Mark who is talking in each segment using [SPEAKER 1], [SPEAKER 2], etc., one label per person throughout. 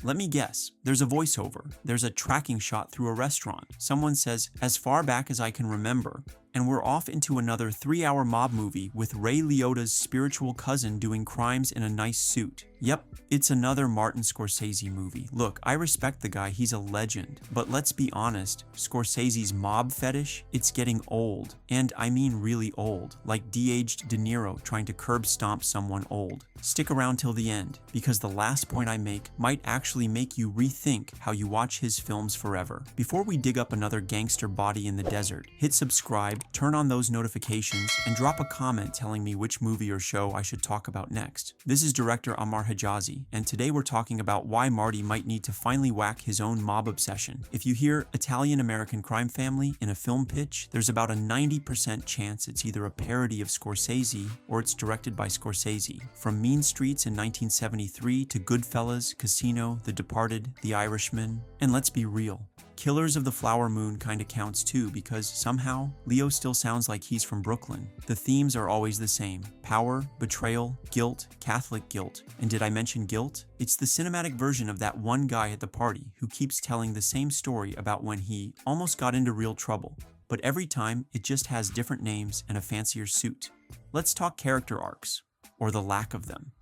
[SPEAKER 1] Let me guess. There's a voiceover. There's a tracking shot through a restaurant. Someone says, "As far back as I can remember." And we're off into another 3-hour mob movie with Ray Liotta's spiritual cousin doing crimes in a nice suit. Yep, it's another Martin Scorsese movie. Look, I respect the guy, he's a legend. But let's be honest, Scorsese's mob fetish, it's getting old. And I mean really old, like de-aged De Niro trying to curb stomp someone old. Stick around till the end, because the last point I make might actually make you rethink how you watch his films forever. Before we dig up another gangster body in the desert, hit subscribe, turn on those notifications, and drop a comment telling me which movie or show I should talk about next. This is director Ammar Hejazi, and today we're talking about why Marty might need to finally whack his own mob obsession. If you hear Italian-American crime family in a film pitch, there's about a 90% chance it's either a parody of Scorsese or it's directed by Scorsese. From Mean Streets in 1973 to Goodfellas, Casino, The Departed, The Irishman, and let's be real, Killers of the Flower Moon kinda counts too, because somehow, Leo still sounds like he's from Brooklyn. The themes are always the same: power, betrayal, guilt, Catholic guilt. And did I mention guilt? It's the cinematic version of that one guy at the party who keeps telling the same story about when he almost got into real trouble. But every time, it just has different names and a fancier suit. Let's talk character arcs, or the lack of them.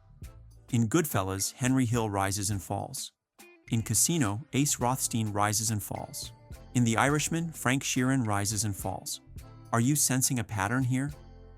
[SPEAKER 1] In Goodfellas, Henry Hill rises and falls. In Casino, Ace Rothstein rises and falls. In The Irishman, Frank Sheeran rises and falls. Are you sensing a pattern here?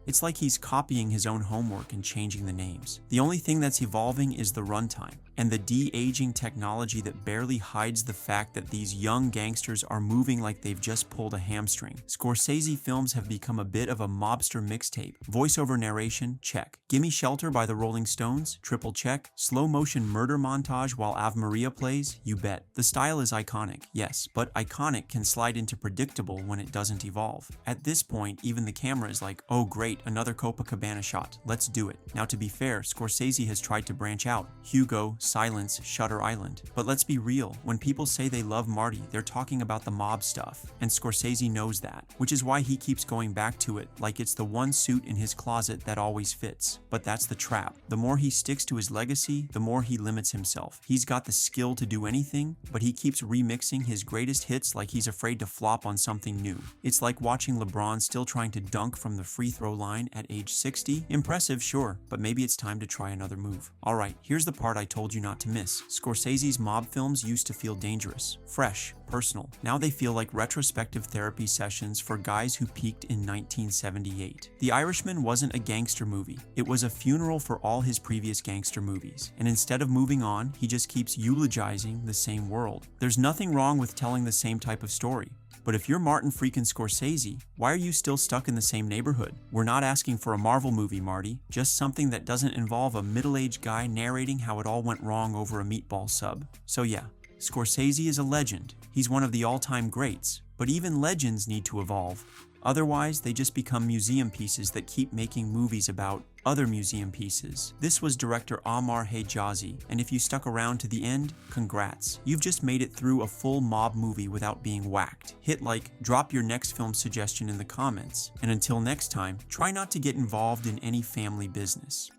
[SPEAKER 1] It's like he's copying his own homework and changing the names. The only thing that's evolving is the runtime, and the de-aging technology that barely hides the fact that these young gangsters are moving like they've just pulled a hamstring. Scorsese films have become a bit of a mobster mixtape. Voiceover narration, check. Gimme Shelter by the Rolling Stones, triple check. Slow motion murder montage while Ave Maria plays, you bet. The style is iconic, yes, but iconic can slide into predictable when it doesn't evolve. At this point, even the camera is like, oh great, another Copacabana shot, let's do it. Now to be fair, Scorsese has tried to branch out. Hugo, Silence, Shutter Island. But let's be real, when people say they love Marty, they're talking about the mob stuff, and Scorsese knows that, which is why he keeps going back to it like it's the one suit in his closet that always fits. But that's the trap. The more he sticks to his legacy, the more he limits himself. He's got the skill to do anything, but he keeps remixing his greatest hits like he's afraid to flop on something new. It's like watching LeBron still trying to dunk from the free throw line at age 60. Impressive, sure, but maybe it's time to try another move. Alright, here's the part I told you not to miss. Scorsese's mob films used to feel dangerous, fresh, personal. Now they feel like retrospective therapy sessions for guys who peaked in 1978. The Irishman wasn't a gangster movie. It was a funeral for all his previous gangster movies. And instead of moving on, he just keeps eulogizing the same world. There's nothing wrong with telling the same type of story. But if you're Martin freaking Scorsese, why are you still stuck in the same neighborhood? We're not asking for a Marvel movie, Marty. Just something that doesn't involve a middle-aged guy narrating how it all went wrong over a meatball sub. So yeah, Scorsese is a legend. He's one of the all-time greats. But even legends need to evolve. Otherwise, they just become museum pieces that keep making movies about other museum pieces. This was director Ammar Hejazi, and if you stuck around to the end, congrats. You've just made it through a full mob movie without being whacked. Hit like, drop your next film suggestion in the comments. And until next time, try not to get involved in any family business.